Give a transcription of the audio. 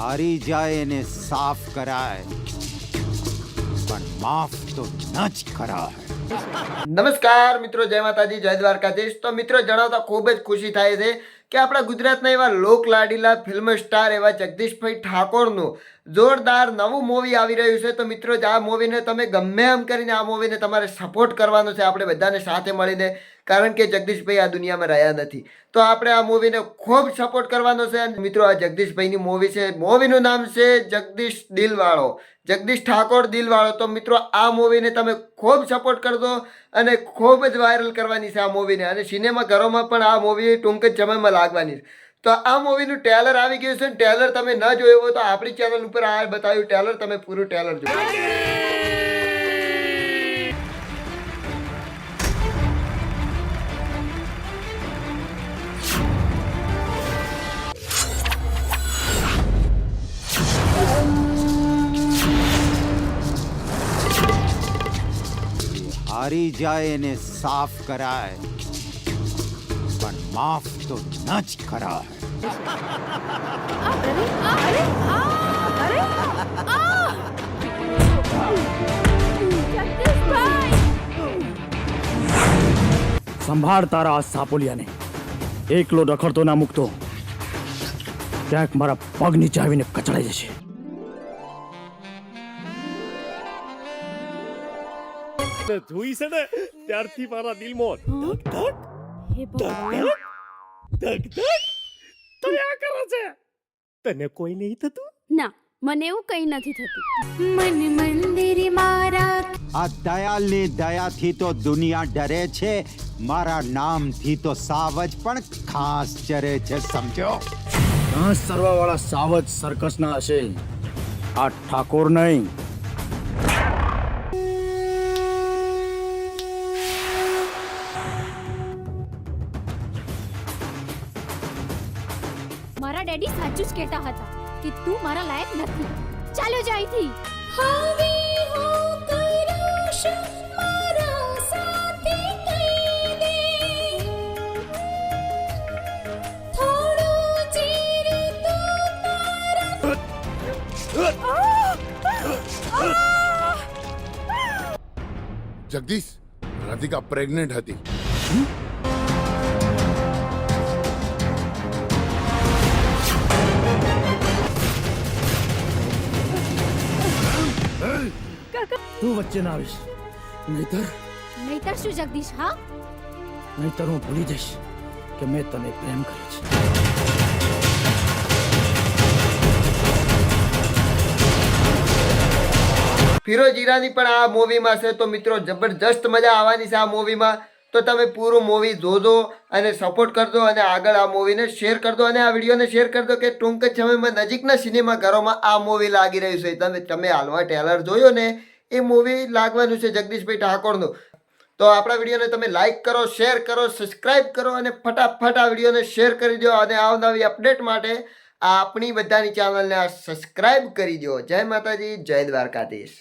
હારી જાય એને સાફ કરાય, પણ માફ તો ન જ કરાય. નમસ્કાર મિત્રો, જય માતાજી, જય દ્વારકાધીશ. તો મિત્રો જણાવતા ખૂબ જ ખુશી થાય છે કે આપણા ગુજરાતના એવા લોકલાડીલા ફિલ્મ સ્ટાર એવા જગદીશભાઈ ઠાકોરનું જોરદાર નવું મૂવી આવી રહ્યું છે. તો મિત્રો આ મૂવીને તમે ગમે એમ કરીને આ મૂવીને તમારે સપોર્ટ કરવાનો છે, આપણે બધાને સાથે મળીને, કારણ કે જગદીશભાઈ આ દુનિયામાં રહ્યા નથી. તો આપણે આ મૂવીને ખૂબ સપોર્ટ કરવાનો છે. અને મિત્રો આ જગદીશભાઈની મૂવી છે, મૂવીનું નામ છે જગદીશ દિલવાળો, જગદીશ ઠાકોર દિલવાળો. તો મિત્રો આ મૂવીને તમે ખૂબ સપોર્ટ કરજો અને ખૂબ જ વાયરલ કરવાની છે આ મૂવીને, અને સિનેમા ઘરોમાં પણ આ મૂવી ટૂંક જ સમયમાં લાગવાની છે. તો આ મૂવીનું ટ્રેલર આવી ગયું છે. ટ્રેલર તમે ન જોયું હોય તો આપણી ચેનલ ઉપર આ બતાવ્યું ટ્રેલર, તમે પૂરું ટ્રેલર જોયું. હારી જાય એને સાફ કરાય, પણ માફ તો ન જ કરાય. સંભાળ તારા આ સાપોલિયાને, એકલો રખડતો ના મૂકતો, ક્યાંક મારા પગ નીચે આવીને કચડાઈ જશે. જોઈ છે ને ત્યારથી મારા દિલમાં ધક ધક ધક ધક તર્યા કરે છે. તને કોઈ નહીં થતું? ના, મને એવું કઈ નથી થતું. મન મંદિર મારા આ દયાલની દયાથી તો દુનિયા ડરે છે, મારા નામથી તો સાવજ પણ ખાસ ચરે છે, સમજો. ઘાસ સરવા વાળા સાવજ સર્કસના હશે, આ ઠાકોર નહીં. મારા ડેડી સાચું જ કહેતા હતા કે તું મારા લાયક નથી. ચાલો જાયથી. હવે હું કરુષ મારા સાથે કહી દે, થોડો ચીર જગદીશ, રાધિકા પ્રેગ્નેન્ટ હતી. તું વચ્ચે ના આવીશ, નહીતર શું જગદીશ? હા, નહીતર હું ભૂલી જઈશ કે મેં તને પ્રેમ કર્યો છે. ફિરોઝ ઈરાની પણ આ મૂવીમાં છે. તો મિત્રો જબરજસ્ત મજા આવવાની છે આ મૂવીમાં. તો તમે પૂરું મૂવી જોજો અને સપોર્ટ કરજો, અને આગળ આ મૂવીને શેર કરજો, અને આ વિડીયોને શેર કરજો કે ટૂંક જ સમયમાં નજીકના સિનેમા ઘરોમાં આ મૂવી લાગી રહ્યું છે. તમે હાલમાં ટ્રેલર જોયો ને, એ મૂવી લાગવાનું છે જગદીશભાઈ ઠાકોરનું. તો આપણા વિડીયોને તમે લાઈક કરો, શેર કરો, સબસ્ક્રાઈબ કરો, અને ફટાફટ આ વિડીયોને શેર કરી દો. અને આવનારી અપડેટ માટે આપણી બધાની ચેનલને સબસ્ક્રાઈબ કરી દો. જય માતાજી, જય દ્વારકાધીશ.